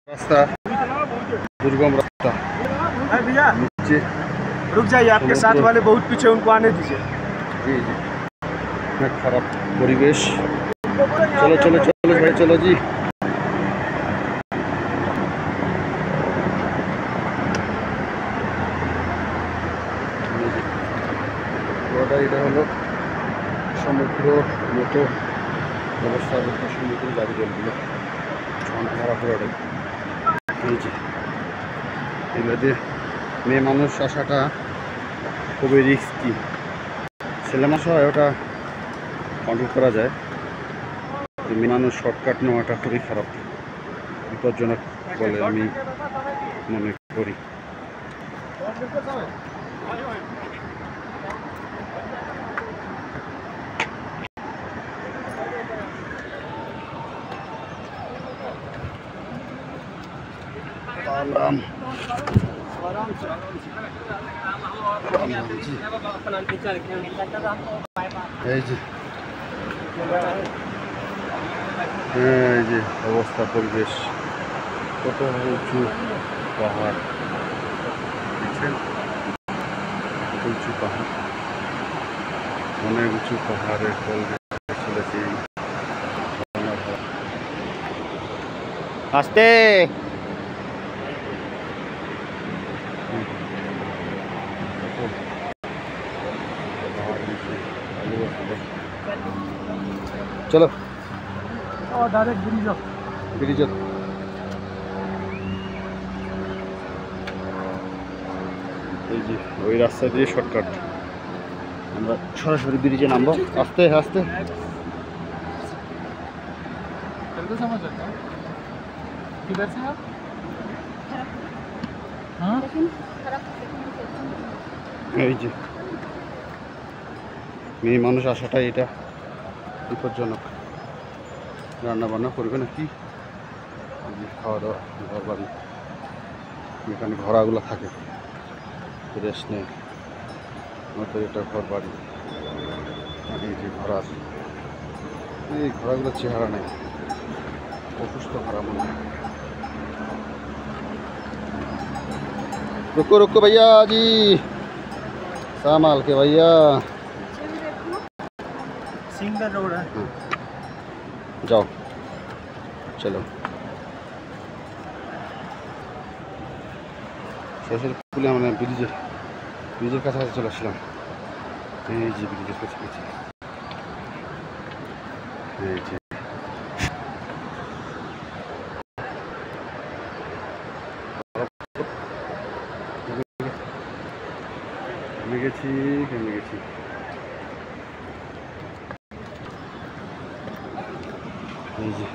रास्ता दुर्गम रास्ता है भैया, नीचे रुक जाइए, आपके साथ वाले बहुत पीछे, उनको आने दीजिए। जी जी खराब परिवेश। चलो चलो चलो भाई चलो जी। এটা হলো সমুদ্র মতো অবস্থার সমুদ্র গাড়ি জলগুলো ভরা পুরোটাই। এই যে এগুলোতে মেয়ে মানুষ আসাটা খুবই রিস্কি। ছেলে মানুষ হয় ওটা কন্ট্রোল করা যায়, মেয়ে মানুষ শর্টকাট নেওয়াটা খুবই খারাপ, বিপজ্জনক বলে আমি মনে করি। এই যে অবস্থা পরিবেশ, কত উঁচু পাহাড় দেখছেন, উঁচু পাহাড়, অনেক উঁচু পাহাড়ের চলেছে। আস্তে চলো ডাইরেক্ট ব্রিজ। এই যে ওই রাস্তা দিয়ে শর্টকাট, আমরা সরাসরি ব্রিজে নামবো। আস্তে আস্তে এই যে মেয়ে মানুষ আসাটাই এটা বিপজ্জনক। রান্না বান্না করবে না কি, খাওয়া দাওয়া, ঘর বাড়ি, এখানে ঘোড়াগুলো থাকে, রেস্ট নেই মতো, এটা ঘর বাড়ি। এই যে ঘোড়ার, এই ঘোড়াগুলোর চেহারা নেই, অসুস্থ ঘোড়া মনে হয়। रुको रुको भैया जी, संभाल के भैया। सिंगल रोड है, जाओ चलो। সরাসরি খুলে আমরা ব্রিজের কাছাকাছি চলে আসলাম। এই যে ব্রিজের কাছাকাছি, এই যে কেমনে গেছি। এই যে